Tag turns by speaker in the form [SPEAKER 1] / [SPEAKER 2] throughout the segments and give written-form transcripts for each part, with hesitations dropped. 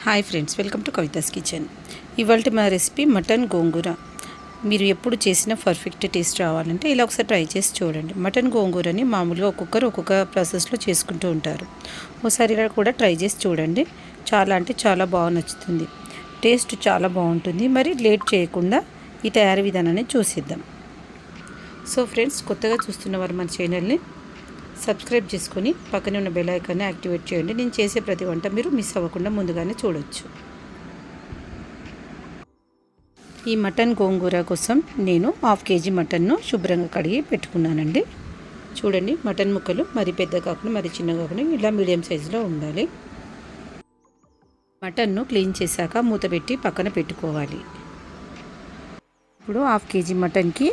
[SPEAKER 1] Hi friends, welcome to Kavitha's kitchen. ఇవాళ మా recipe mutton గోంగూర. మీరు ఎప్పుడు చేసిన పర్ఫెక్ట్ టేస్ట్ రావాలంటే ఇలా ఒకసారి ట్రై చేసి చూడండి. మటన్ గోంగూరని మామూలుగా ఒక్కొక్క ప్రాసెస్లో చేసుకుంటూ ఉంటారు. ఒకసారి ఇలా కూడా ట్రై చేసి చూడండి. చాలా అంటే చాలా బాగా నచ్చుతుంది. టేస్ట్ చాలా బాగుంటుంది. మరి లేట్ చేయకుండా ఈ తయారీ విధానాన్ని చూసిద్దాం. సో ఫ్రెండ్స్, కొత్తగా చూస్తున్నవారు మన ఛానల్ని సబ్స్క్రైబ్ చేసుకొని పక్కనే ఉన్న బెల్ ఐకాన్ని యాక్టివేట్ చేయండి. నేను చేసే ప్రతి వంట మీరు మిస్ అవ్వకుండా ముందుగానే చూడొచ్చు. ఈ మటన్ గోంగూర కోసం నేను 1/2 kg మటన్ను శుభ్రంగా కడిగి పెట్టుకున్నానండి. చూడండి, మటన్ ముక్కలు మరి పెద్ద కాకుండా మరి చిన్న కాకుండా ఇలా మీడియం సైజులో ఉండాలి. మటన్ను క్లీన్ చేశాక మూత పెట్టి పక్కన పెట్టుకోవాలి. ఇప్పుడు 1/2 kg మటన్కి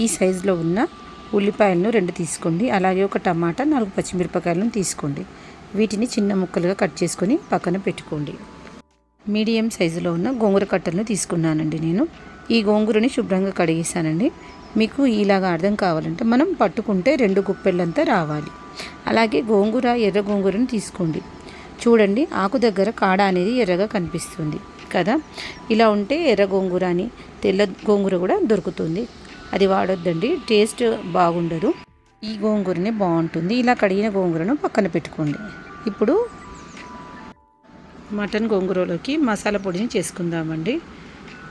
[SPEAKER 1] ఈ సైజులో ఉన్న ఉల్లిపాయలను 2 తీసుకోండి. అలాగే ఒక టమాటా, 4 పచ్చిమిరపకాయలను తీసుకోండి. వీటిని చిన్న ముక్కలుగా కట్ చేసుకొని పక్కన పెట్టుకోండి. మీడియం సైజులో ఉన్న గోంగూర కట్టలను తీసుకున్నానండి. నేను ఈ గోంగూరని శుభ్రంగా కడిగేసానండి. మీకు ఇలాగా అర్థం కావాలంటే మనం పట్టుకుంటే 2 గుప్పెళ్ళంతా రావాలి. అలాగే గోంగూర, ఎర్ర గోంగూరను తీసుకోండి. చూడండి, ఆకు దగ్గర కాడ అనేది ఎర్రగా కనిపిస్తుంది కదా. ఇలా ఉంటే ఎర్ర గోంగూర అని, తెల్ల గోంగూర కూడా దొరుకుతుంది. అది వాడొద్దండి, టేస్ట్ బాగుండదు. ఈ గోంగూరనే బాగుంటుంది. ఇలా కడిగిన గోంగూరను పక్కన పెట్టుకోండి. ఇప్పుడు మటన్ గోంగూరలోకి మసాలా పొడిని చేసుకుందామండి.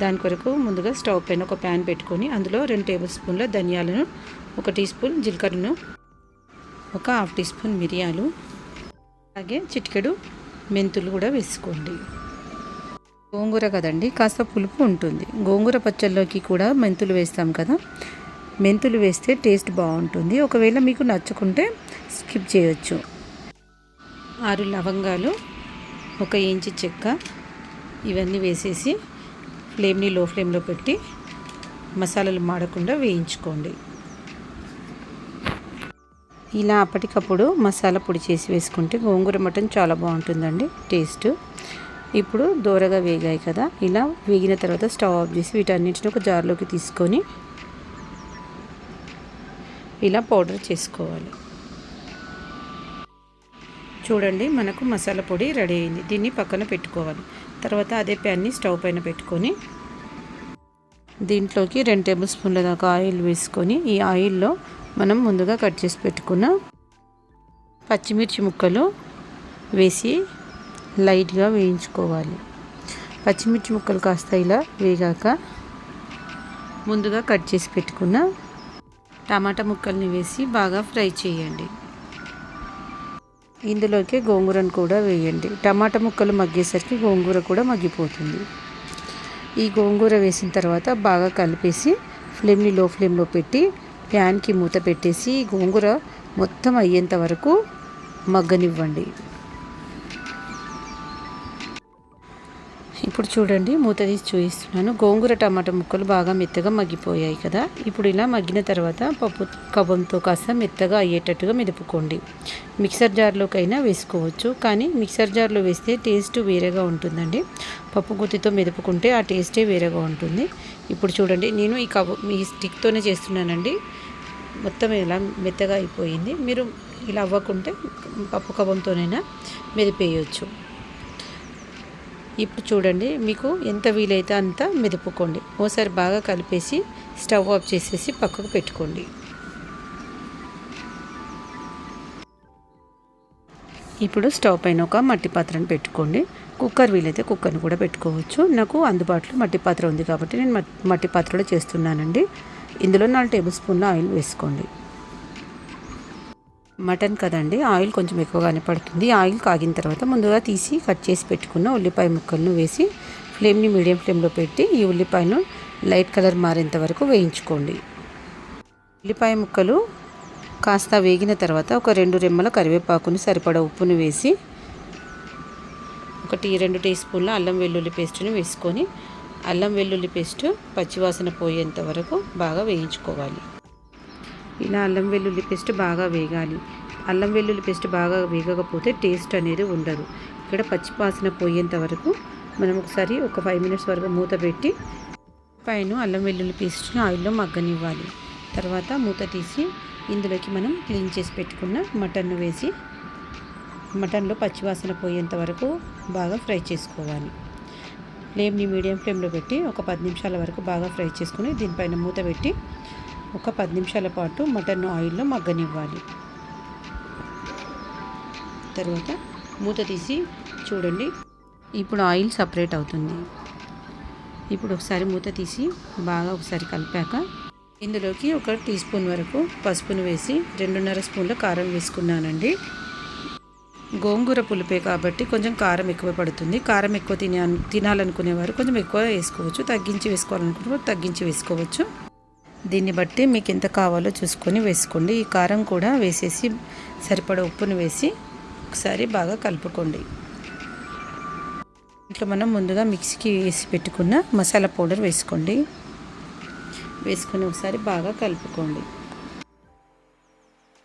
[SPEAKER 1] దాని కొరకు ముందుగా స్టవ్ పైన ఒక ప్యాన్ పెట్టుకొని అందులో 2 టేబుల్ స్పూన్ల ధనియాలను, 1 టీ స్పూన్ జీలకర్రను, ఒక 1/2 టీ స్పూన్ మిరియాలు, అలాగే చిటికెడు మెంతులు కూడా వేసుకోండి. గోంగూర కదండి, కాస్త పులుపు ఉంటుంది. గోంగూర పచ్చళ్ళలోకి కూడా మెంతులు వేస్తాం కదా. మెంతులు వేస్తే టేస్ట్ బాగుంటుంది. ఒకవేళ మీకు నచ్చుకుంటే స్కిప్ చేయొచ్చు. 6 లవంగాలు, 1 ఇంచు చెక్క, ఇవన్నీ వేసేసి ఫ్లేమ్ని లో ఫ్లేమ్లో పెట్టి మసాలాలు మాడకుండా వేయించుకోండి. ఇలా అప్పటికప్పుడు మసాలా పొడి చేసి వేసుకుంటే గోంగూర మటన్ చాలా బాగుంటుందండి టేస్ట్. ఇప్పుడు దోరగా వేగాయి కదా. ఇలా వేగిన తర్వాత స్టవ్ ఆఫ్ చేసి వీటన్నిటిని ఒక జార్లోకి తీసుకొని ఇలా పౌడర్ చేసుకోవాలి. చూడండి, మనకు మసాలా పొడి రెడీ అయింది. దీన్ని పక్కన పెట్టుకోవాలి. తర్వాత అదే ప్యాన్ని స్టవ్ పైన పెట్టుకొని దీంట్లోకి 2 టేబుల్ స్పూన్ల దాకా ఆయిల్ వేసుకొని ఈ ఆయిల్లో మనం ముందుగా కట్ చేసి పెట్టుకున్న పచ్చిమిర్చి ముక్కలు వేసి లైట్గా వేయించుకోవాలి. పచ్చిమిర్చి ముక్కలు కాస్త ఇలా వేగాక ముందుగా కట్ చేసి పెట్టుకున్న టమాటా ముక్కల్ని వేసి బాగా ఫ్రై చేయండి. ఇందులోకి గోంగూరను కూడా వేయండి. టమాటా ముక్కలు మగ్గేసరికి గోంగూర కూడా మగ్గిపోతుంది. ఈ గోంగూర వేసిన తర్వాత బాగా కలిపేసి ఫ్లేమ్ని లో ఫ్లేమ్లో పెట్టి ప్యాన్కి మూత పెట్టేసి గోంగూర మొత్తం అయ్యేంత వరకు మగ్గనివ్వండి. ఇప్పుడు చూడండి, మూత తీసి చూపిస్తున్నాను. గోంగూర టమాటా ముక్కలు బాగా మెత్తగా మగ్గిపోయాయి కదా. ఇప్పుడు ఇలా మగ్గిన తర్వాత పప్పు కవ్వంతో కాస్త మెత్తగా అయ్యేటట్టుగా మెదుపుకోండి. మిక్సర్ జార్లోకైనా వేసుకోవచ్చు, కానీ మిక్సర్ జార్లో వేస్తే టేస్ట్ వేరేగా ఉంటుందండి. పప్పు గుత్తితో మెదుపుకుంటే ఆ టేస్టే వేరేగా ఉంటుంది. ఇప్పుడు చూడండి, నేను ఈ స్టిక్తోనే చేస్తున్నానండి. మొత్తం ఇలా మెత్తగా అయిపోయింది. మీరు ఇలా అవ్వకుంటే పప్పు కవ్వంతోనైనా మెదిపేయచ్చు. ఇప్పుడు చూడండి, మీకు ఎంత వీలైతే అంత మెదుపుకోండి. ఓసారి బాగా కలిపేసి స్టవ్ ఆఫ్ చేసేసి పక్కకు పెట్టుకోండి. ఇప్పుడు స్టవ్ పైన ఒక మట్టి పాత్రను పెట్టుకోండి. కుక్కర్ వీలైతే కుక్కర్ని కూడా పెట్టుకోవచ్చు. నాకు అందుబాటులో మట్టి పాత్ర ఉంది కాబట్టి నేను మట్టి పాత్రలో చేస్తున్నానండి. ఇందులో 4 టేబుల్ స్పూన్ల ఆయిల్ వేసుకోండి. మటన్ కదండి, ఆయిల్ కొంచెం ఎక్కువగానే పడుతుంది. ఆయిల్ కాగిన తర్వాత ముందుగా తీసి కట్ చేసి పెట్టుకున్న ఉల్లిపాయ ముక్కలను వేసి ఫ్లేమ్ని మీడియం ఫ్లేమ్లో పెట్టి ఈ ఉల్లిపాయను లైట్ కలర్ మారేంత వరకు వేయించుకోండి. ఉల్లిపాయ ముక్కలు కాస్త వేగిన తర్వాత ఒక 2 రెమ్మల కరివేపాకుని, సరిపడా ఉప్పును వేసి 2 టీ స్పూన్ల అల్లం వెల్లుల్లి పేస్ట్ని వేసుకొని అల్లం వెల్లుల్లి పేస్ట్ పచ్చివాసన పోయేంత వరకు బాగా వేయించుకోవాలి. ఇలా అల్లం వెల్లుల్లి పేస్ట్ బాగా వేగాలి. అల్లం వెల్లుల్లి పేస్ట్ బాగా వేగకపోతే టేస్ట్ అనేది ఉండదు. ఇక్కడ పచ్చివాసన పోయేంత వరకు మనం ఒకసారి ఒక 5 మినిట్స్ వరకు మూత పెట్టి పైన అల్లం వెల్లుల్లి పేస్ట్ని ఆయిల్లో మగ్గనివ్వాలి. తర్వాత మూత తీసి ఇందులోకి మనం క్లీన్ చేసి పెట్టుకున్న మటన్ను వేసి మటన్లో పచ్చివాసన పోయేంత వరకు బాగా ఫ్రై చేసుకోవాలి. ఫ్లేమ్ని మీడియం ఫ్లేమ్లో పెట్టి ఒక 10 నిమిషాల వరకు బాగా ఫ్రై చేసుకుని దీనిపైన మూత పెట్టి ఒక 10 నిమిషాల పాటు మటన్ ఆయిల్లో మగ్గనివ్వాలి. తర్వాత మూత తీసి చూడండి, ఇప్పుడు ఆయిల్ సపరేట్ అవుతుంది. ఇప్పుడు ఒకసారి మూత తీసి బాగా ఒకసారి కలిపాక ఇందులోకి 1 టీ స్పూన్ వరకు పసుపును వేసి 2.5 స్పూన్ల కారం వేసుకున్నానండి. గోంగూర పులుపే కాబట్టి కొంచెం కారం ఎక్కువ పడుతుంది. కారం ఎక్కువ తినాలనుకునేవారు కొంచెం ఎక్కువ వేసుకోవచ్చు, తగ్గించి వేసుకోవాలనుకునేవారు తగ్గించి వేసుకోవచ్చు. దీన్ని బట్టి మీకు ఎంత కావాలో చూసుకొని వేసుకోండి. ఈ కారం కూడా వేసేసి సరిపడా ఉప్పును వేసి ఒకసారి బాగా కలుపుకోండి. ఇంట్లో మనం ముందుగా మిక్సీకి వేసి పెట్టుకున్న మసాలా పౌడర్ వేసుకోండి. వేసుకొని ఒకసారి బాగా కలుపుకోండి.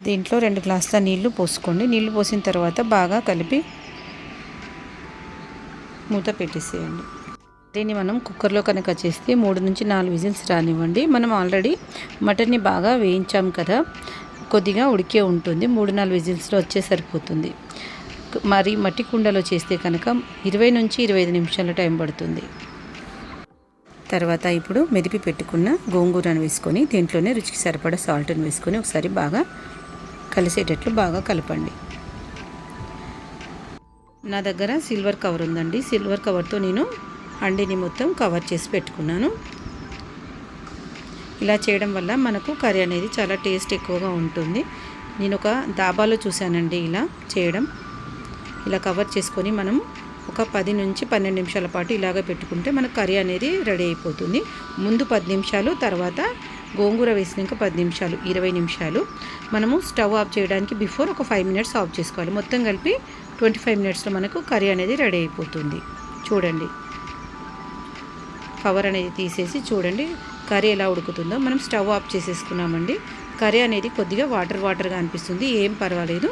[SPEAKER 1] దీంట్లో 2 గ్లాసుల నీళ్లు పోసుకోండి. నీళ్లు పోసిన తర్వాత బాగా కలిపి మూత పెట్టేసేయండి. దీన్ని మనం కుక్కర్లో కనుక చేస్తే 3 నుంచి 4 విజిల్స్ రానివ్వండి. మనం ఆల్రెడీ మటన్ని బాగా వేయించాం కదా, కొద్దిగా ఉడికే ఉంటుంది. 3-4 విజిల్స్లో వచ్చే సరిపోతుంది. మరి మట్టి కుండలో చేస్తే కనుక 20 నుంచి 25 నిమిషాల టైం పడుతుంది. తర్వాత ఇప్పుడు మెదిపి పెట్టుకున్న గోంగూరను వేసుకొని దీంట్లోనే రుచికి సరిపడా సాల్ట్ని వేసుకొని ఒకసారి బాగా కలిసేటట్లు బాగా కలపండి. నా దగ్గర సిల్వర్ కవర్ ఉందండి. సిల్వర్ కవర్తో నేను అండిని మొత్తం కవర్ చేసి పెట్టుకున్నాను. ఇలా చేయడం వల్ల మనకు కర్రీ అనేది చాలా టేస్ట్ ఎక్కువగా ఉంటుంది. నేను ఒక దాబాలో చూశానండి ఇలా చేయడం. ఇలా కవర్ చేసుకొని మనం ఒక 10 నుంచి 12 నిమిషాల పాటు ఇలాగ పెట్టుకుంటే మన కర్రీ అనేది రెడీ అయిపోతుంది. ముందు 10 నిమిషాలు, తర్వాత గోంగూర వేసినాక 10 నిమిషాలు, 20 నిమిషాలు. మనము స్టవ్ ఆఫ్ చేయడానికి బిఫోర్ ఒక 5 మినిట్స్ ఆఫ్ చేసుకోవాలి. మొత్తం కలిపి 25 మినిట్స్లో మనకు కర్రీ అనేది రెడీ అయిపోతుంది. చూడండి, కవర్ అనేది తీసేసి చూడండి కర్రీ ఎలా ఉడుకుతుందో. మనం స్టవ్ ఆఫ్ చేసేసుకున్నామండి. కర్రీ అనేది కొద్దిగా వాటర్గా అనిపిస్తుంది, ఏం పర్వాలేదు.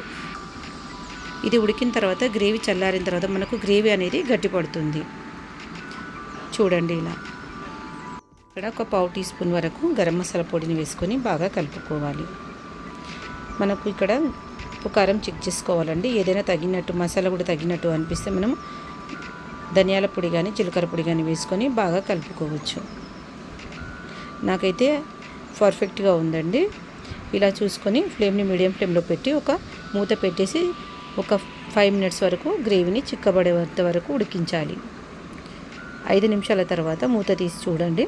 [SPEAKER 1] ఇది ఉడికిన తర్వాత గ్రేవీ చల్లారిన తర్వాత మనకు గ్రేవీ అనేది గట్టిపడుతుంది. చూడండి ఇలా. ఇక్కడ ఒక 1/2 టీ స్పూన్ వరకు గరం మసాలా పొడిని వేసుకొని బాగా కలుపుకోవాలి. మనకు ఇక్కడ ఉప్పు కారం చెక్ చేసుకోవాలండి. ఏదైనా తగినట్టు మసాలా కూడా తగినట్టు అనిపిస్తే మనం ధనియాల పొడి కానీ జీలకర్ర పొడి కానీ వేసుకొని బాగా కలుపుకోవచ్చు. నాకైతే పర్ఫెక్ట్గా ఉందండి. ఇలా చూసుకొని ఫ్లేమ్ని మీడియం ఫ్లేమ్లో పెట్టి ఒక మూత పెట్టేసి ఒక 5 మినిట్స్ వరకు గ్రేవీని చిక్కబడేంత వరకు ఉడికించాలి. 5 నిమిషాల తర్వాత మూత తీసి చూడండి,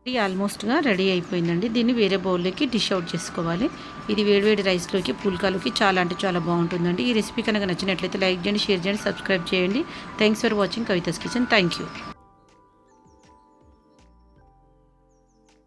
[SPEAKER 1] ఇది ఆల్మోస్ట్గా రెడీ అయిపోయిందండి. దీన్ని వేరే బౌల్లోకి డిష్ అవుట్ చేసుకోవాలి. ఇది వేడివేడి రైస్లోకి పుల్కాలోకి చాలా అంటే చాలా బాగుంటుందండి. ఈ రెసిపీ కనుక నచ్చినట్లయితే లైక్ చేయండి, షేర్ చేయండి, సబ్స్క్రైబ్ చేయండి. Thanks for watching Kavitha's kitchen. Thank you.